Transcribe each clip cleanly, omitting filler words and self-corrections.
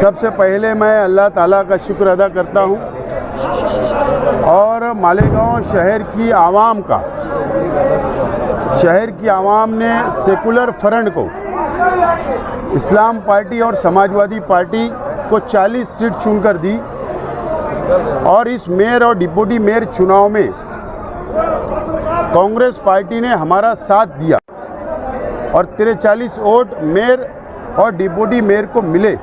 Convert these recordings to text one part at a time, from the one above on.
सबसे पहले मैं अल्लाह ताला का शुक्र अदा करता हूँ और मालेगांव शहर की आवाम ने सेकुलर फ्रंट को, इस्लाम पार्टी और समाजवादी पार्टी को 40 सीट चुनकर दी और इस मेयर और डिप्टी मेयर चुनाव में कांग्रेस पार्टी ने हमारा साथ दिया और 43 वोट मेयर और डिप्टी मेयर को मिले।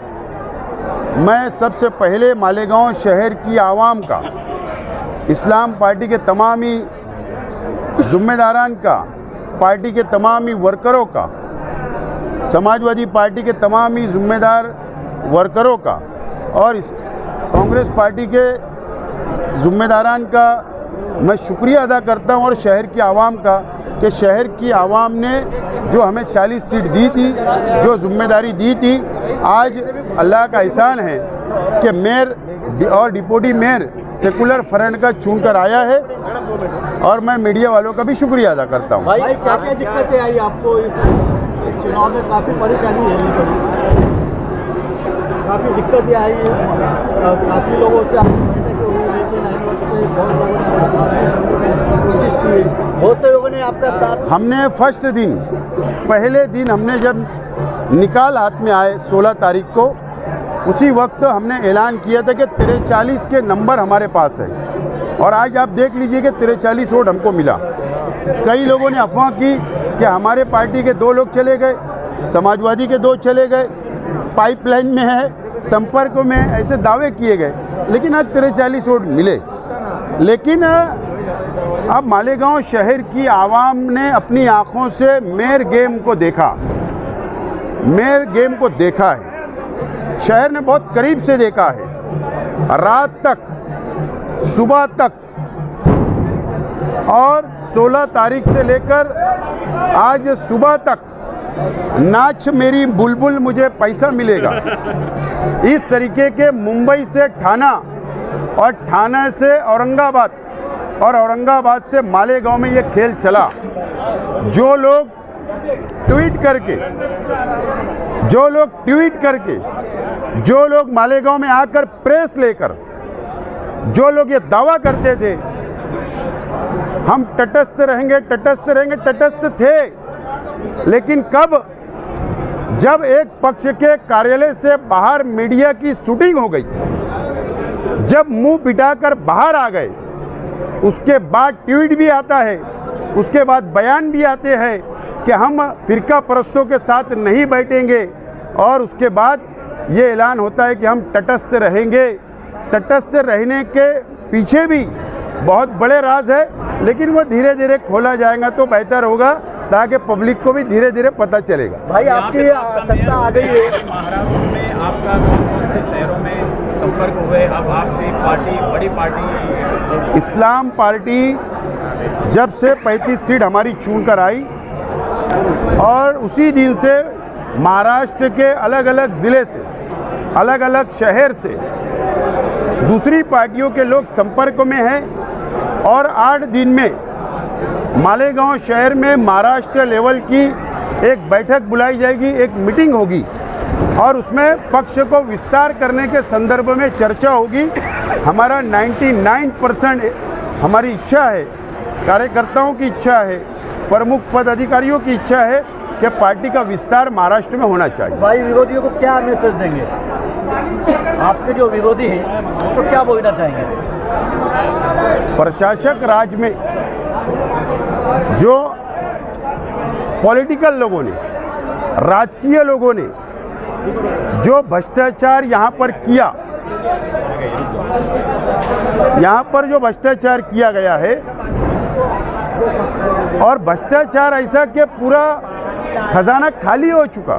मैं सबसे पहले मालेगांव शहर की आवाम का, इस्लाम पार्टी के तमामी ज़िम्मेदारान का, पार्टी के तमामी वर्करों का, समाजवादी पार्टी के तमामी ज़िम्मेदार वर्करों का और कांग्रेस पार्टी के ज़िम्मेदारान का मैं शुक्रिया अदा करता हूं और शहर की आवाम का कि शहर की आवाम ने जो हमें 40 सीट दी थी, जो जिम्मेदारी दी थी, आज अल्लाह का एहसान है कि मेयर और डिप्टी मेयर सेकुलर फ्रंट का चुनकर आया है और मैं मीडिया वालों का भी शुक्रिया अदा करता हूं। भाई क्या क्या दिक्कतें आई आपको इस चुनाव में? काफ़ी परेशानी होनी पड़ी, काफ़ी दिक्कतें आई, काफ़ी लोगों से बैठकें हुई, लेकिन बहुत लोगों ने आपका साथ में कोशिश की, बहुत से लोगों ने आपका साथ। हमने फर्स्ट दिन, पहले दिन हमने जब निकाल हाथ में आए 16 तारीख को, उसी वक्त हमने ऐलान किया था कि 43 के नंबर हमारे पास है और आज आप देख लीजिए कि 43 वोट हमको मिला। कई लोगों ने अफवाह की कि हमारे पार्टी के 2 लोग चले गए, समाजवादी के 2 चले गए, पाइपलाइन में है, संपर्क में, ऐसे दावे किए गए, लेकिन आज 43 वोट मिले। लेकिन अब मालेगांव शहर की आवाम ने अपनी आंखों से मेयर गेम को देखा है, शहर ने बहुत करीब से देखा है। रात तक, सुबह तक और 16 तारीख से लेकर आज सुबह तक नाच मेरी बुलबुल मुझे पैसा मिलेगा, इस तरीके के मुंबई से ठाना और ठाणे से औरंगाबाद और औरंगाबाद से मालेगांव में ये खेल चला। जो लोग ट्वीट करके, जो लोग मालेगांव में आकर प्रेस लेकर, जो लोग ये दावा करते थे हम तटस्थ रहेंगे, तटस्थ थे, लेकिन कब? जब एक पक्ष के कार्यालय से बाहर मीडिया की शूटिंग हो गई, जब मुंह बिठाकर बाहर आ गए, उसके बाद ट्वीट भी आता है, उसके बाद बयान भी आते हैं कि हम फिरका परस्तों के साथ नहीं बैठेंगे और उसके बाद ये ऐलान होता है कि हम तटस्थ रहेंगे। तटस्थ रहने के पीछे भी बहुत बड़े राज है, लेकिन वो धीरे धीरे खोला जाएगा तो बेहतर होगा ताकि पब्लिक को भी धीरे धीरे पता चलेगा। भाई आपकी सत्ता आ गई है महाराष्ट्र में, आपका कौन से शहरों में संपर्क हुए? अब आपकी पार्टी, बड़ी पार्टी इस्लाम पार्टी जब से 35 सीट हमारी चुन कर आई और उसी दिन से महाराष्ट्र के अलग अलग ज़िले से, अलग अलग शहर से दूसरी पार्टियों के लोग संपर्क में हैं और 8 दिन में मालेगांव शहर में महाराष्ट्र लेवल की एक बैठक बुलाई जाएगी, एक मीटिंग होगी और उसमें पक्ष को विस्तार करने के संदर्भ में चर्चा होगी। हमारा 99% हमारी इच्छा है, कार्यकर्ताओं की इच्छा है, प्रमुख पदाधिकारियों की इच्छा है कि पार्टी का विस्तार महाराष्ट्र में होना चाहिए। भाई विरोधियों को क्या मैसेज देंगे? आपके जो विरोधी हैं तो क्या बोलना चाहेंगे? प्रशासक राज में जो पॉलिटिकल लोगों ने, राजकीय लोगों ने जो भ्रष्टाचार यहाँ पर किया, यहाँ पर जो भ्रष्टाचार किया गया है और भ्रष्टाचार ऐसा कि पूरा खजाना खाली हो चुका।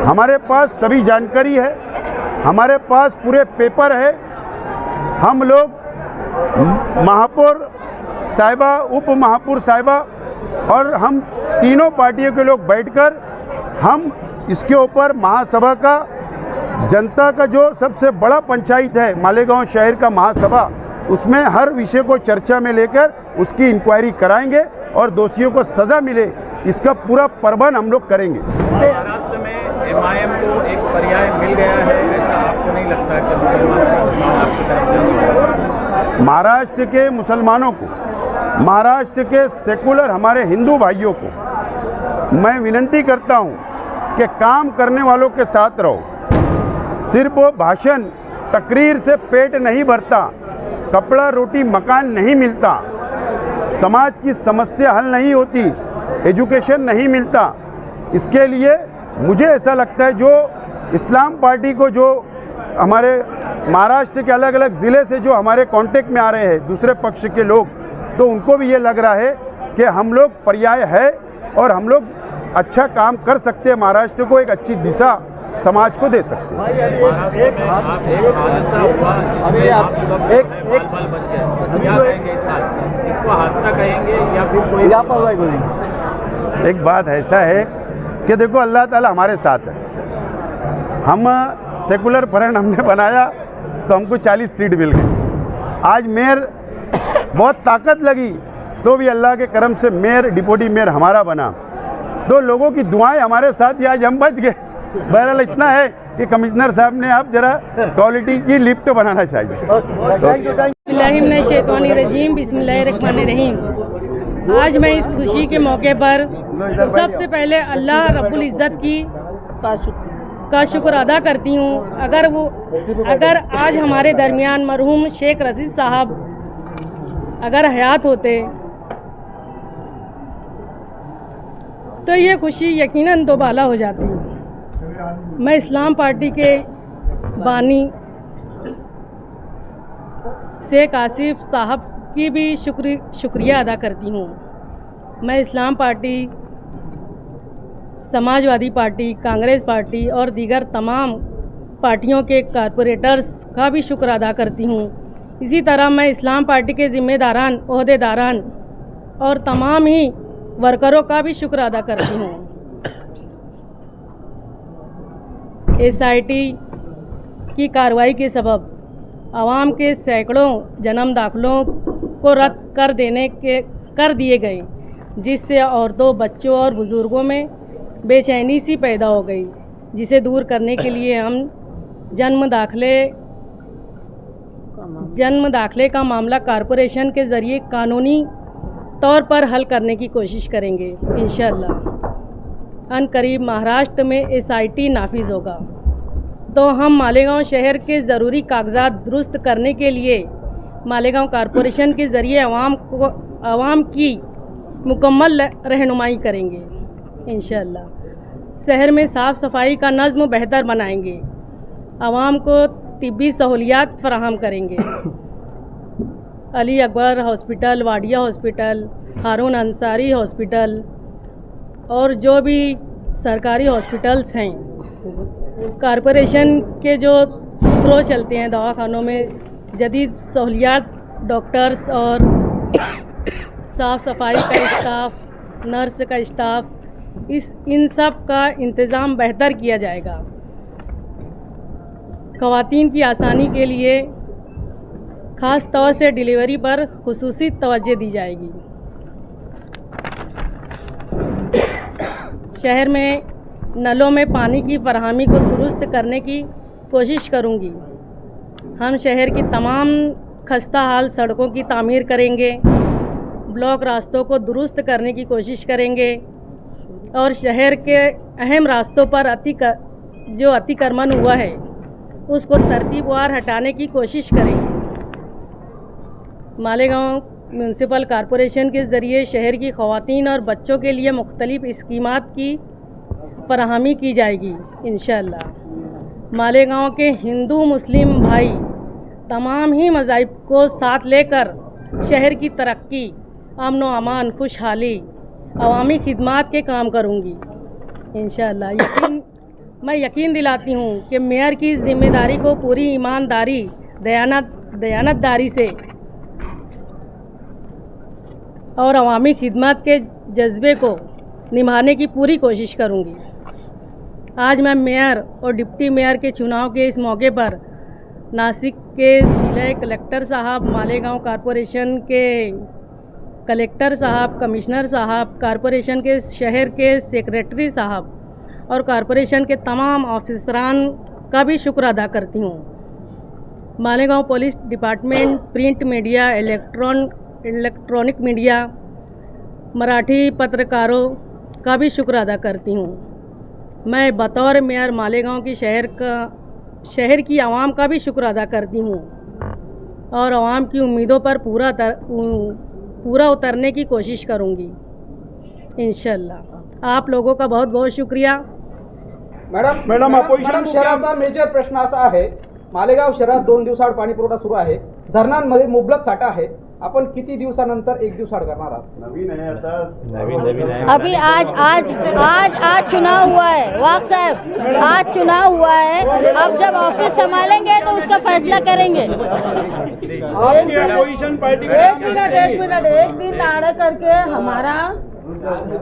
हमारे पास सभी जानकारी है, हमारे पास पूरे पेपर है। हम लोग महापौर साहिबा, उप महापौर साहिबा और हम तीनों पार्टियों के लोग बैठकर हम इसके ऊपर महासभा का, जनता का जो सबसे बड़ा पंचायत है मालेगांव शहर का महासभा, उसमें हर विषय को चर्चा में लेकर उसकी इंक्वायरी कराएंगे और दोषियों को सज़ा मिले, इसका पूरा प्रबंध हम लोग करेंगे। महाराष्ट्र में MIM को एक पर्याय मिल नहीं गया है, ऐसा आपको नहीं लगता कि मुसलमान आपकी तरफ जाएंगे? महाराष्ट्र के मुसलमानों को, महाराष्ट्र के सेकुलर हमारे हिंदू भाइयों को मैं विनती करता हूं कि काम करने वालों के साथ रहो। सिर्फ वो भाषण तकरीर से पेट नहीं भरता, कपड़ा रोटी मकान नहीं मिलता, समाज की समस्या हल नहीं होती, एजुकेशन नहीं मिलता। इसके लिए मुझे ऐसा लगता है जो इस्लाम पार्टी को, जो हमारे महाराष्ट्र के अलग अलग ज़िले से जो हमारे कांटेक्ट में आ रहे हैं दूसरे पक्ष के लोग, तो उनको भी ये लग रहा है कि हम लोग पर्याय है और हम लोग अच्छा काम कर सकते हैं, महाराष्ट्र को एक अच्छी दिशा समाज को दे सकते हैं। भाई अभी एक हादसा हुआ अभी जिसमें आप आप सब एक बाल बच गए, अभी क्या जो कहेंगे इसको हादसा कहेंगे या फिर कोई लापरवाही बोलेंगे? एक बात ऐसा है कि देखो अल्लाह ताला हमारे साथ है। हम सेकुलर फ्रंट हमने बनाया तो हमको 40 सीट मिल गई। आज मेयर बहुत ताकत लगी तो भी अल्लाह के करम से मेयर, डिप्टी मेयर हमारा बना। तो लोगों की दुआएं हमारे साथ ही आज हम बच गए। बहरहाल इतना है कि कमिश्नर साहब ने आप जरा क्वालिटी की लिफ्ट बनाना चाहिए। Thank you. बिस्मिल्लाहिर्रहमानिर्रहीम, बिस्मिल्लाहिर्रहमानिर्रहीम। आज मैं इस खुशी के मौके पर सबसे पहले अल्लाह रब्बुल इज़्ज़त का शुक्र अदा करती हूँ। अगर आज हमारे दरमियान मरहूम शेख रशीद साहब अगर हयात होते तो ये खुशी यकीनन दोबाला हो जाती। मैं इस्लाम पार्टी के बानी शेख आसिफ साहब की भी शुक्रिया अदा करती हूँ। मैं इस्लाम party, Samajwadi party, Congress party और दीगर तमाम पार्टियों के कारपोरेटर्स का भी शुक्र अदा करती हूँ। इसी तरह मैं इस्लाम पार्टी के ज़िम्मेदारान, ओहदेदारान और तमाम ही वर्करों का भी शुक्र अदा करती हूँ। SIT की कार्रवाई के सबब आवाम के सैकड़ों जन्म दाखिलों को रद्द कर दिए गए, जिससे औरतों, बच्चों और बुज़ुर्गों में बेचैनी सी पैदा हो गई, जिसे दूर करने के लिए हम जन्म दाखिले का मामला कॉरपोरेशन के ज़रिए कानूनी तौर पर हल करने की कोशिश करेंगे। इंशाअल्लाह अनकरीब महाराष्ट्र में SIT नाफिज होगा तो हम मालेगांव शहर के ज़रूरी कागजात दुरुस्त करने के लिए मालेगांव कॉरपोरेशन के ज़रिए आवाम की मुकम्मल रहनुमाई करेंगे। इंशाअल्लाह शहर में साफ़ सफाई का नज़्म बेहतर बनाएंगे, आवाम को तिब्बी सहूलियात फराहम करेंगे। अली अकबर हॉस्पिटल, वाडिया हॉस्पिटल, हारून अंसारी हॉस्पिटल और जो भी सरकारी हॉस्पिटल्स हैं कॉरपोरेशन के जो थ्रो चलते हैं, दवाखानों में जदीद सहूलियात, डॉक्टर्स और साफ़ सफाई का स्टाफ, नर्स का स्टाफ, इन सब का इंतज़ाम बेहतर किया जाएगा। ख़वातीन की आसानी के लिए ख़ास तौर से डिलीवरी पर खुसूसी तवज्जो दी जाएगी। शहर में नलों में पानी की फराहमी को दुरुस्त करने की कोशिश करूंगी। हम शहर की तमाम खस्ता हाल सड़कों की तामीर करेंगे, ब्लॉक रास्तों को दुरुस्त करने की कोशिश करेंगे और शहर के अहम रास्तों पर अतिक्रमण हुआ है उसको तरतीबवार हटाने की कोशिश करेंगे। मालेगांव म्यूनसिपल कॉरपोरेशन के ज़रिए शहर की ख़वातीन और बच्चों के लिए मुख्तलिफ़ स्कीमात की फराहमी की जाएगी। इंशाअल्लाह मालेगांव के हिंदू मुस्लिम भाई तमाम ही मज़ाहिब को साथ लेकर शहर की तरक्की, अमन व अमान, खुशहाली, अवामी खिदमात के काम करूँगी। इंशाअल्लाह मैं यकीन दिलाती हूँ कि मेयर की ज़िम्मेदारी को पूरी ईमानदारी, दयानतदारी से और अवामी खिदमत के जज्बे को निभाने की पूरी कोशिश करूँगी। आज मैं मेयर और डिप्टी मेयर के चुनाव के इस मौके पर नासिक के ज़िला कलेक्टर साहब, मालेगांव कॉरपोरेशन के कलेक्टर साहब, कमिश्नर साहब, कॉरपोरेशन के शहर के सेक्रेटरी साहब और कॉरपोरेशन के तमाम ऑफिसरान का भी शुक्र अदा करती हूँ। Malegaon police department, print media, electronic media, Marathi पत्रकारों का भी शुक्र अदा करती हूँ। मैं बतौर मेयर मालेगांव की शहर की आवाम का भी शुक्र अदा करती हूँ और आवाम की उम्मीदों पर पूरा उतरने की कोशिश करूँगी इंशाल्लाह। आप लोगों का बहुत बहुत शुक्रिया। मॅडम शहराचा मेजर प्रश्न असा आहे, मालेगाव शहरात 2 दिवसाआड पाणी पुरवठा सुरू आहे, धरणांमध्ये मुबलक साठा आहे, आपण किती दिवसानंतर 1 दिवसाआड करणार आहात? नवीन है। अभी आज चुनाव हुआ है वाक साहब, आज चुनाव हुआ है। अब जब ऑफिस संभालेंगे तो उसका फैसला करेंगे। आपकी अपोजिशन पार्टी एक दिन आड़ा करके हमारा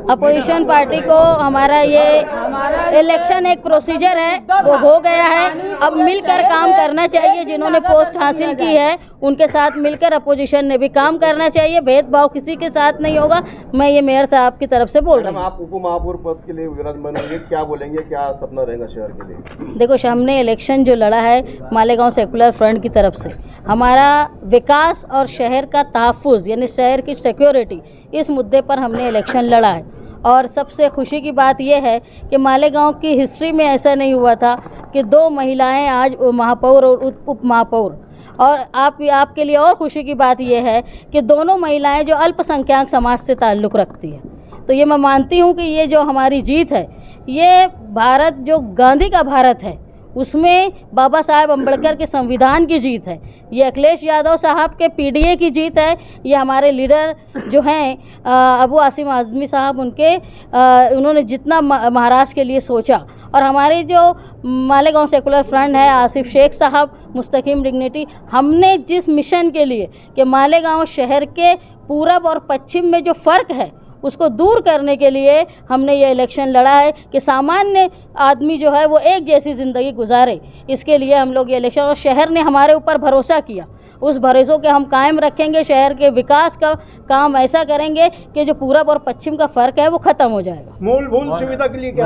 अपोजिशन पार्टी को हमारा ये इलेक्शन एक प्रोसीजर है, वो हो गया है। अब मिलकर काम करना चाहिए। जिन्होंने पोस्ट हासिल की है उनके साथ मिलकर अपोजिशन ने भी काम करना चाहिए। भेदभाव किसी के साथ नहीं होगा। मैं ये मेयर साहब की तरफ से बोल रही हूँ। आप उप महापौर पद के लिए विराजमान होंगे, क्या बोलेंगे, क्या सपना रहेगा शहर के लिए? देखो, हमने इलेक्शन जो लड़ा है मालेगांव सेकुलर फ्रंट की तरफ से, हमारा विकास और शहर का तहफ़्फ़ुज़ यानी शहर की सिक्योरिटी, इस मुद्दे पर हमने इलेक्शन लड़ा है। और सबसे खुशी की बात यह है कि मालेगांव की हिस्ट्री में ऐसा नहीं हुआ था कि 2 महिलाएं आज महापौर और उप महापौर। और आपके लिए और खुशी की बात यह है कि दोनों महिलाएं जो अल्पसंख्यक समाज से ताल्लुक़ रखती है। तो ये मैं मानती हूँ कि ये जो हमारी जीत है, ये भारत जो गांधी का भारत है उसमें बाबा साहेब अम्बेडकर के संविधान की जीत है। ये अखिलेश यादव साहब के पीडीए की जीत है। ये हमारे लीडर जो हैं अबू आसिम आज़मी साहब, उन्होंने जितना महाराष्ट्र के लिए सोचा, और हमारे जो मालेगांव सेकुलर फ्रंट है, आसिफ शेख साहब, मुस्तकीम डिग्निटी, हमने जिस मिशन के लिए कि मालेगांव शहर के पूरब और पश्चिम में जो फ़र्क है उसको दूर करने के लिए हमने ये इलेक्शन लड़ा है कि सामान्य आदमी जो है वो एक जैसी ज़िंदगी गुजारे। इसके लिए हम लोग ये इलेक्शन, और शहर ने हमारे ऊपर भरोसा किया, उस भरोसे के हम कायम रखेंगे। शहर के विकास का काम ऐसा करेंगे कि जो पूरब और पश्चिम का फ़र्क है वो ख़त्म हो जाएगा। मूलभूत सुविधा के लिए क्या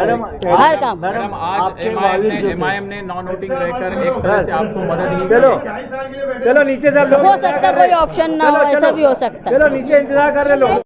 हर काम। मैडम, आज एमआईएम ने नॉन वोटिंग रहकर एक तरह से आपको मदद की। चलो नीचे से हो सकता है कोई ऑप्शन ना हो, ऐसा भी हो सकता है। चलो नीचे इंतजार कर रहे लोग।